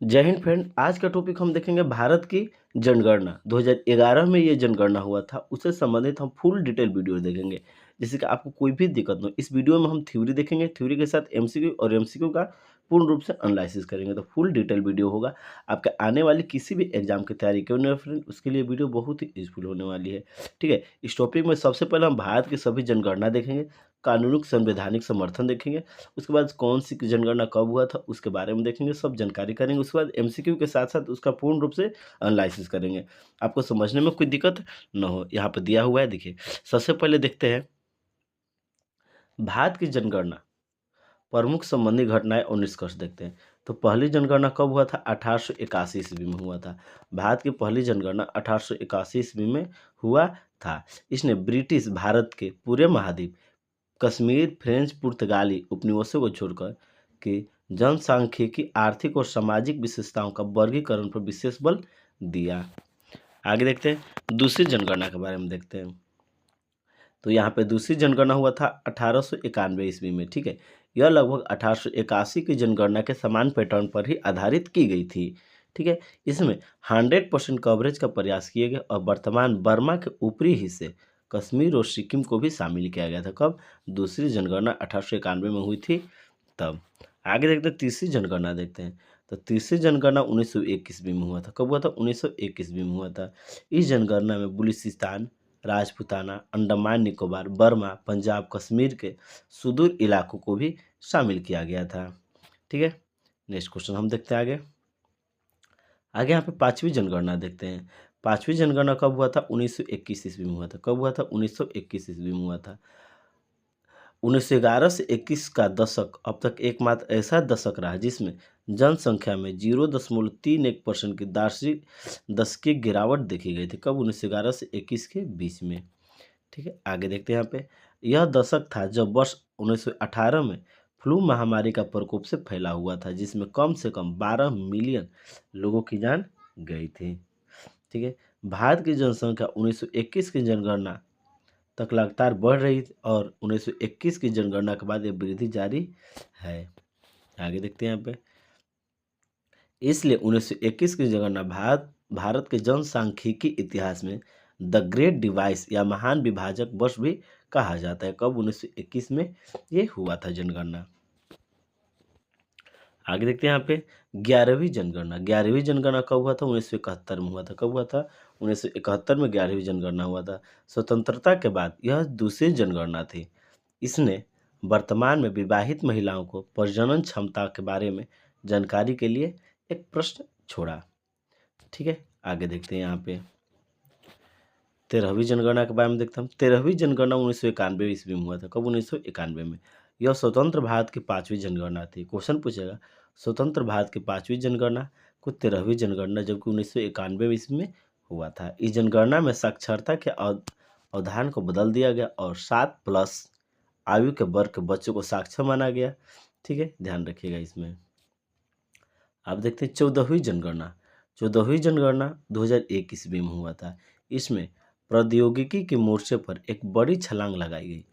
जय हिंद फ्रेंड। आज का टॉपिक हम देखेंगे भारत की जनगणना 2011 में ये जनगणना हुआ था, उससे संबंधित हम फुल डिटेल वीडियो देखेंगे, जिससे कि आपको कोई भी दिक्कत ना हो। इस वीडियो में हम थ्योरी देखेंगे, थ्योरी के साथ एमसीक्यू और एमसीक्यू का पूर्ण रूप से एनालिसिस करेंगे। तो फुल डिटेल वीडियो होगा, आपके आने वाली किसी भी एग्जाम की तैयारी करने वाले फ्रेंड, उसके लिए वीडियो बहुत ही यूजफुल होने वाली है। ठीक है, इस टॉपिक में सबसे पहले हम भारत की सभी जनगणना देखेंगे, कानूनी संवैधानिक समर्थन देखेंगे, उसके बाद कौन सी जनगणना कब हुआ था उसके बारे में देखेंगे, सब जानकारी करेंगे। उसके बाद एमसीक्यू के साथ साथ उसका पूर्ण रूप से एनालिसिस करेंगे, आपको समझने में कोई दिक्कत न हो। यहाँ पर दिया हुआ है, देखिए। सबसे पहले देखते हैं भारत की जनगणना, प्रमुख संबंधी घटनाएं और निष्कर्ष देखते हैं। तो पहली जनगणना कब हुआ था? 1881 ईस्वी में हुआ था। भारत की पहली जनगणना 1881 ईस्वी में हुआ था। इसने ब्रिटिश भारत के पूरे महाद्वीप, कश्मीर, फ्रेंच, पुर्तगाली उपनिवेशों को छोड़कर के जनसांख्यिकी, आर्थिक और सामाजिक विशेषताओं का वर्गीकरण पर विशेष बल दिया। आगे देखते हैं दूसरी जनगणना के बारे में देखते हैं। तो यहाँ पे दूसरी जनगणना हुआ था 1891 ईस्वी में। ठीक है, यह लगभग 1881 की जनगणना के समान पैटर्न पर ही आधारित की गई थी। ठीक है, इसमें 100% कवरेज का प्रयास किए गए और वर्तमान बर्मा के ऊपरी हिस्से कश्मीर और सिक्किम को भी शामिल किया गया था। कब? दूसरी जनगणना 1891 में हुई थी तब। आगे देखते हैं तीसरी जनगणना देखते हैं। तो तीसरी जनगणना 1901 ईस्वी में हुआ था। कब हुआ था? 1901 ईस्वी में हुआ था। इस जनगणना में बलूचिस्तान, राजपूताना, अंडमान निकोबार, बर्मा, पंजाब, कश्मीर के सुदूर इलाकों को भी शामिल किया गया था। ठीक है, नेक्स्ट क्वेश्चन हम देखते हैं आगे। आगे यहाँ पे पांचवी जनगणना देखते हैं। पांचवी जनगणना कब हुआ था? 1921 ईस्वी में हुआ था। कब हुआ था? 1921 ईस्वी में हुआ था। 1911 से 21 का दशक अब तक एकमात्र ऐसा दशक रहा जिसमें जनसंख्या में 0.31% की दशकीय गिरावट देखी गई थी। कब? 1911 से 21 के बीच में। ठीक है, आगे देखते हैं यहाँ पे। यह दशक था जब वर्ष 1918 में फ्लू महामारी का प्रकोप से फैला हुआ था, जिसमें कम से कम 12 मिलियन लोगों की जान गई थी। ठीक है, भारत की जनसंख्या 1921 की जनगणना तक लगातार बढ़ रही थी और 1921 की जनगणना के बाद यह वृद्धि जारी है। आगे देखते हैं यहाँ पे। इसलिए 1921 की जनगणना भारत के जनसांख्यिकी इतिहास में द ग्रेट डिवाइस या महान विभाजक वर्ष भी कहा जाता है। कब? 1921 में ये हुआ था जनगणना। आगे देखते हैं यहाँ पे 11वीं जनगणना। 11वीं जनगणना कब हुआ था? 1971 में हुआ था। कब हुआ था? 1971 में 11वीं जनगणना हुआ था। स्वतंत्रता के बाद यह दूसरी जनगणना थी। इसने वर्तमान में विवाहित महिलाओं को प्रजनन क्षमता के बारे में जानकारी के लिए एक प्रश्न छोड़ा। ठीक है, आगे देखते हैं यहाँ पे 13वीं जनगणना के बारे में देखते हैं। 13वीं जनगणना 1991 ईस्वी में हुआ था। कब? 1991 में। यह स्वतंत्र भारत की पांचवी जनगणना थी। क्वेश्चन पूछेगा स्वतंत्र भारत की पांचवी जनगणना को 13वीं जनगणना जबकि 1991 ईस्वी में हुआ था। इस जनगणना में साक्षरता के अवधान को बदल दिया गया और 7+ आयु के वर्ग के बच्चों को साक्षर माना गया। ठीक है, ध्यान रखिएगा इसमें। आप देखते हैं 14वीं जनगणना। 14वीं जनगणना 2001 ईस्वी में हुआ था। इसमें प्रौद्योगिकी के मोर्चे पर एक बड़ी छलांग लगाई गई।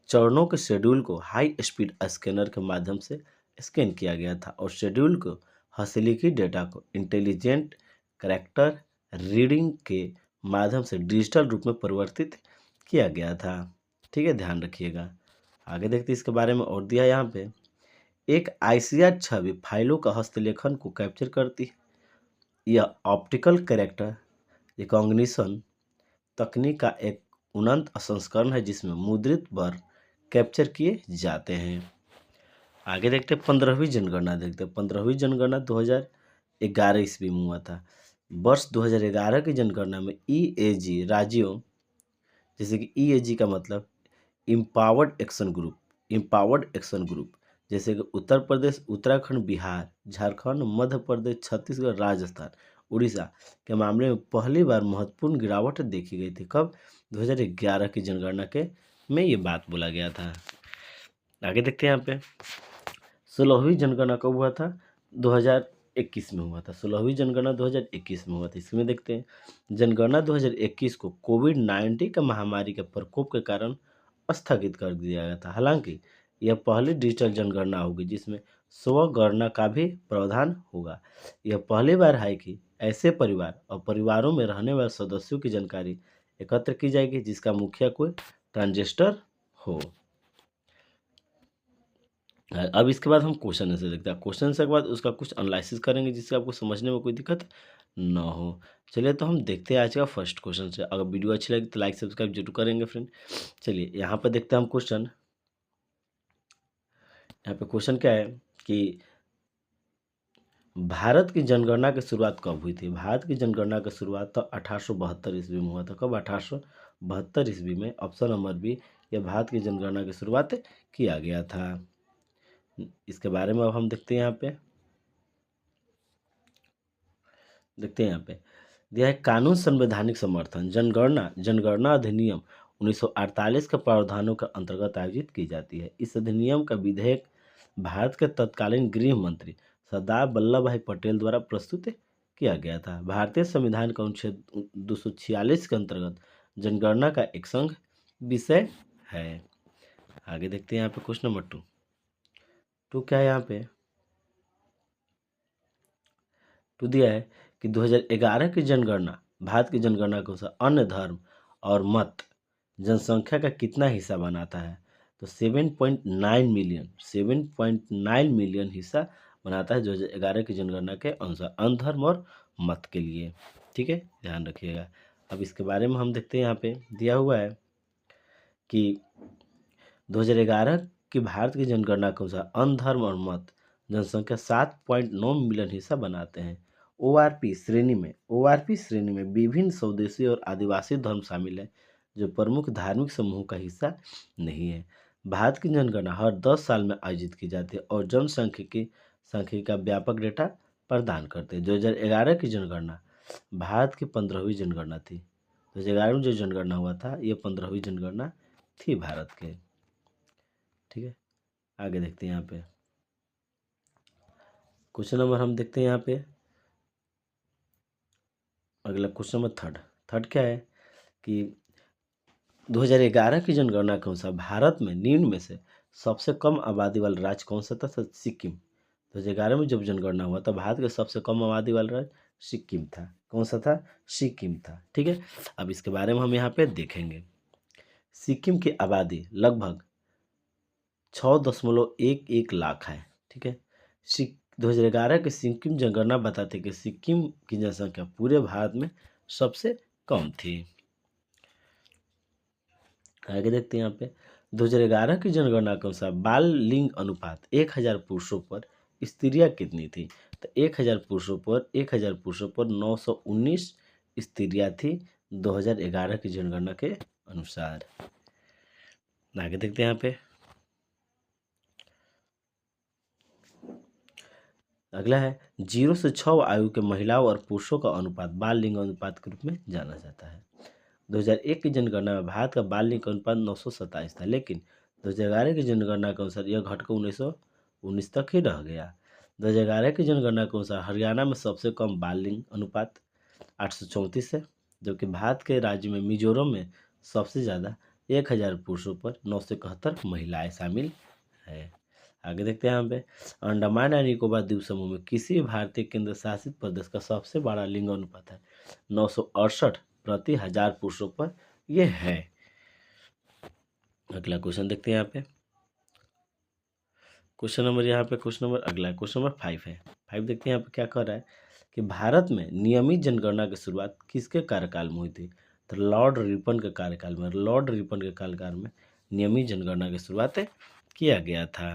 चरणों के शेड्यूल को हाई स्पीड स्कैनर के माध्यम से स्कैन किया गया था और शेड्यूल को हस्तलिखित डेटा को इंटेलिजेंट कैरेक्टर रीडिंग के माध्यम से डिजिटल रूप में परिवर्तित किया गया था। ठीक है, ध्यान रखिएगा। आगे देखते हैं इसके बारे में और दिया यहाँ पे। एक आईसीआर छवि फाइलों का हस्तलेखन को कैप्चर करती है। यह ऑप्टिकल कैरेक्टर रिकॉग्निशन तकनीक का एक उन्नत संस्करण है जिसमें मुद्रित वर्ग कैप्चर किए जाते हैं। आगे देखते हैं 15वीं जनगणना देखते हैं। 15वीं जनगणना 2011 ईस्वी में हुआ था। वर्ष 2011 की जनगणना में ईएजी राज्यों, जैसे कि ईएजी का मतलब इम्पावर्ड एक्शन ग्रुप, जैसे कि उत्तर प्रदेश, उत्तराखंड, बिहार, झारखंड, मध्य प्रदेश, छत्तीसगढ़, राजस्थान, उड़ीसा के मामले में पहली बार महत्वपूर्ण गिरावट देखी गई थी। कब? 2011 की जनगणना के में ये बात बोला गया था। आगे देखते हैं यहाँ पे 16वीं जनगणना कब हुआ था? 2021 में हुआ था। 16वीं जनगणना 2021 में हुआ था। इसमें देखते हैं जनगणना 2021 को कोविड-19 का महामारी के प्रकोप के कारण स्थगित कर दिया गया था। हालांकि यह पहली डिजिटल जनगणना होगी जिसमें स्वगणना का भी प्रावधान होगा। यह पहली बार है कि ऐसे परिवार और परिवारों में रहने वाले सदस्यों की जानकारी एकत्र की जाएगी जिसका मुखिया कोई ट्रांजिस्टर हो। अब इसके बाद हम क्वेश्चन आंसर देखते हैं। क्वेश्चन आंसर के बाद उसका कुछ एनालिसिस करेंगे जिससे आपको समझने में कोई दिक्कत ना हो। चलिए तो हम देखते हैं आज का फर्स्ट क्वेश्चन से। अगर वीडियो अच्छी लगी तो लाइक सब्सक्राइब जरूर करेंगे फ्रेंड। चलिए यहाँ पर देखते हैं हम क्वेश्चन। यहाँ पे क्वेश्चन क्या है कि भारत की जनगणना की शुरुआत कब हुई थी। भारत की जनगणना की शुरुआत तो 1872 ईस्वी में हुआ था। कब? 1872 ईस्वी में। ऑप्शन नंबर बी, यह भारत की जनगणना की शुरुआत किया गया था। इसके बारे में अब हम देखते हैं। यहाँ पे देखते हैं यहाँ पे दिया है कानून संवैधानिक समर्थन। जनगणना जनगणना अधिनियम 1948 के प्रावधानों के अंतर्गत आयोजित की जाती है। इस अधिनियम का विधेयक भारत के तत्कालीन गृह मंत्री सरदार वल्लभ भाई पटेल द्वारा प्रस्तुत किया गया था। भारतीय संविधान का अनुच्छेद 246 के अंतर्गत जनगणना का एक संघ विषय है। आगे देखते हैं यहाँ पे क्वेश्चन नंबर 2 क्या है। यहाँ पे टू दिया है कि 2011 की जनगणना भारत की जनगणना के अनुसार अन्य धर्म और मत जनसंख्या का कितना हिस्सा बनाता है। तो 7.9 मिलियन हिस्सा बनाता है 2011 की जनगणना के अनुसार अन्य धर्म और मत के लिए। ठीक है, ध्यान रखिएगा। अब इसके बारे में हम देखते हैं। यहाँ पे दिया हुआ है कि 2011 की भारत की जनगणना के अनुसार अन्य धर्म और मत जनसंख्या 7.9 मिलियन हिस्सा बनाते हैं। ओआरपी श्रेणी में विभिन्न स्वदेशी और आदिवासी धर्म शामिल है जो प्रमुख धार्मिक समूह का हिस्सा नहीं है। भारत की जनगणना हर 10 साल में आयोजित की जाती है और जनसांख्यिकी का व्यापक डेटा प्रदान करते हैं। 2011 की जनगणना भारत की 15वीं जनगणना थी। 2011 में जो जनगणना हुआ था ये 15वीं जनगणना थी भारत के। ठीक है, आगे देखते हैं। यहाँ पे क्वेश्चन नंबर हम देखते हैं। यहाँ पे अगला क्वेश्चन नंबर थर्ड क्या है कि 2011 की जनगणना के अनुसार भारत में निम्न में से सबसे कम आबादी वाला राज्य कौन सा था। सिक्किम। 2011 में जब जनगणना हुआ था भारत का सबसे कम आबादी वाला राज्य सिक्किम था। कौन सा था? सिक्किम था। ठीक है, अब इसके बारे में हम यहाँ पे देखेंगे। सिक्किम की आबादी लगभग 6.11 लाख है। ठीक है, 2011 की सिक्किम जनगणना बताती है कि सिक्किम की जनसंख्या पूरे भारत में सबसे कम थी। आगे देखते हैं। यहाँ पे 2011 की जनगणना के अनुसार बाल लिंग अनुपात 1000 पुरुषों पर स्त्रियां कितनी थी। तो 1000 पुरुषों पर 919 स्त्रियां थी 2011 की जनगणना के अनुसार। आगे देखते हैं। यहाँ पे अगला है 0 से 6 आयु के महिलाओं और पुरुषों का अनुपात बाल लिंग अनुपात के रूप में जाना जाता है। 2001 की जनगणना में भारत का बाल लिंग अनुपात 927 था, लेकिन 2011 की जनगणना के अनुसार यह घटकर 1919 तक ही रह गया। 2011 की जनगणना के अनुसार हरियाणा में सबसे कम बाल लिंग अनुपात 834 है, जबकि भारत के राज्य में मिजोरम में सबसे ज़्यादा 1000 पुरुषों पर 971 महिलाएं शामिल है। आगे देखते हैं। यहाँ पे अंडमान और निकोबार द्वीप समूह में किसी भारतीय केंद्र शासित प्रदेश का सबसे बड़ा लिंग अनुपात है 968 प्रति 1000 पुरुषों पर यह है। अगला क्वेश्चन देखते हैं। यहाँ पे क्वेश्चन नंबर अगला क्वेश्चन नंबर 5 है। 5 देखते हैं। यहाँ पे क्या कर रहा है कि भारत में नियमित जनगणना की शुरुआत किसके कार्यकाल में हुई थी। तो लॉर्ड रिपन के कार्यकाल में नियमित जनगणना की शुरुआत किया गया था।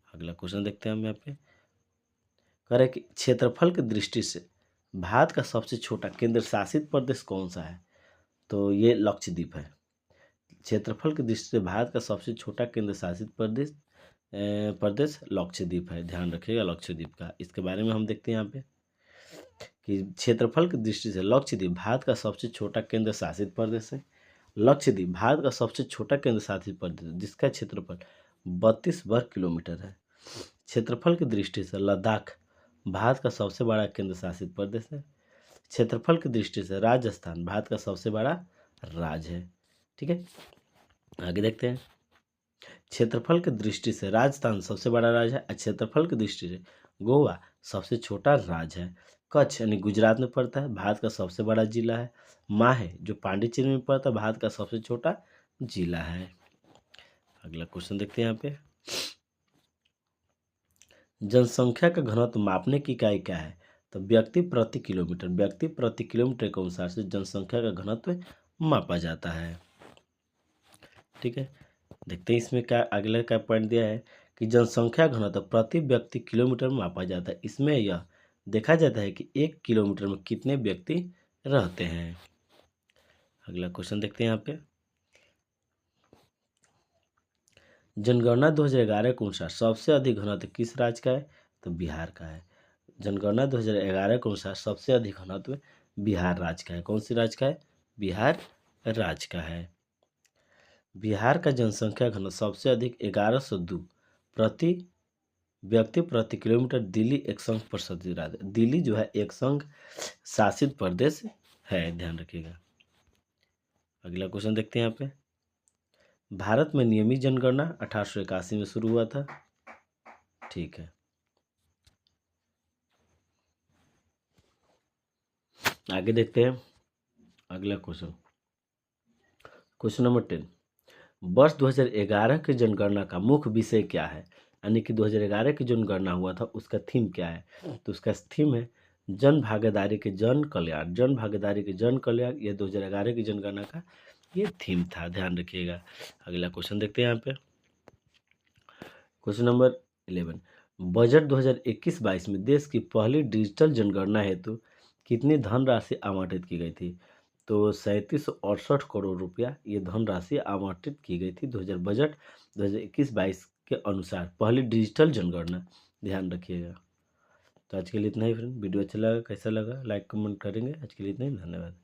अगला क्वेश्चन देखते हैं हम। यहाँ पे कह रहे हैं कि क्षेत्रफल की दृष्टि से भारत का सबसे छोटा केंद्र शासित प्रदेश कौन सा है। तो ये लक्षद्वीप है। क्षेत्रफल की दृष्टि से भारत का सबसे छोटा केंद्र शासित प्रदेश लक्षद्वीप है। ध्यान रखिएगा लक्षद्वीप का। इसके बारे में हम देखते हैं। यहाँ पे कि क्षेत्रफल की दृष्टि से लक्षद्वीप भारत का सबसे छोटा केंद्र शासित प्रदेश है। लक्षद्वीप भारत का सबसे छोटा केंद्र शासित प्रदेश जिसका क्षेत्रफल 32 वर्ग किलोमीटर है। क्षेत्रफल की दृष्टि से लद्दाख भारत का सबसे बड़ा केंद्र शासित प्रदेश है। क्षेत्रफल की दृष्टि से राजस्थान भारत का सबसे बड़ा राज्य है। ठीक है, आगे देखते हैं। क्षेत्रफल की दृष्टि से राजस्थान सबसे बड़ा राज्य है और क्षेत्रफल की दृष्टि से गोवा सबसे छोटा राज्य है। कच्छ यानी गुजरात में पड़ता है, भारत का सबसे बड़ा जिला है। माहे जो पांडिचेरी में पड़ता है, भारत का सबसे छोटा जिला है। अगला क्वेश्चन देखते हैं यहाँ पे, जनसंख्या का घनत्व मापने की इकाई क्या है? तो व्यक्ति प्रति किलोमीटर, व्यक्ति प्रति किलोमीटर के अनुसार से जनसंख्या का घनत्व मापा जाता है। ठीक है, देखते हैं इसमें क्या अगला क्या पॉइंट दिया है कि जनसंख्या घनत्व प्रति व्यक्ति किलोमीटर में मापा जाता है। इसमें यह देखा जाता है कि 1 किलोमीटर में कितने व्यक्ति रहते हैं। अगला क्वेश्चन देखते हैं यहाँ पे, जनगणना 2011 के अनुसार सबसे अधिक घनत्व किस राज्य का है? तो बिहार का है। जनगणना 2011 के अनुसार सबसे अधिक घनत्व बिहार राज्य का है। कौन सी राज्य का है? बिहार राज्य का है। बिहार का जनसंख्या घनत्व सबसे अधिक 1102 प्रति व्यक्ति प्रति किलोमीटर। दिल्ली एक संघ प्रशासित राज्य, दिल्ली जो है एक संघ शासित प्रदेश है, ध्यान रखिएगा। अगला क्वेश्चन देखते हैं यहाँ पे, भारत में नियमित जनगणना 1881 में शुरू हुआ था। ठीक है, आगे देखते हैं अगला क्वेश्चन, क्वेश्चन नंबर 10, वर्ष 2011 की जनगणना का मुख्य विषय क्या है? यानी कि 2011 की जनगणना हुआ था उसका थीम क्या है? तो उसका थीम है जन भागीदारी के जन कल्याण, जन भागीदारी के जन कल्याण। ये 2011 की जनगणना का ये थीम था, ध्यान रखिएगा। अगला क्वेश्चन देखते हैं यहाँ पे, क्वेश्चन नंबर 11, बजट 2021-22 में देश की पहली डिजिटल जनगणना हेतु कितनी धनराशि आवंटित की गई थी? तो 3768 करोड़ रुपया ये धनराशि आवंटित की गई थी 2000 बजट 2021-22 के अनुसार, पहली डिजिटल जनगणना, ध्यान रखिएगा। तो आज के लिए इतना ही फ्रेंड, वीडियो अच्छा लगा कैसा लगा लाइक कमेंट करेंगे। आज के लिए इतना ही, धन्यवाद।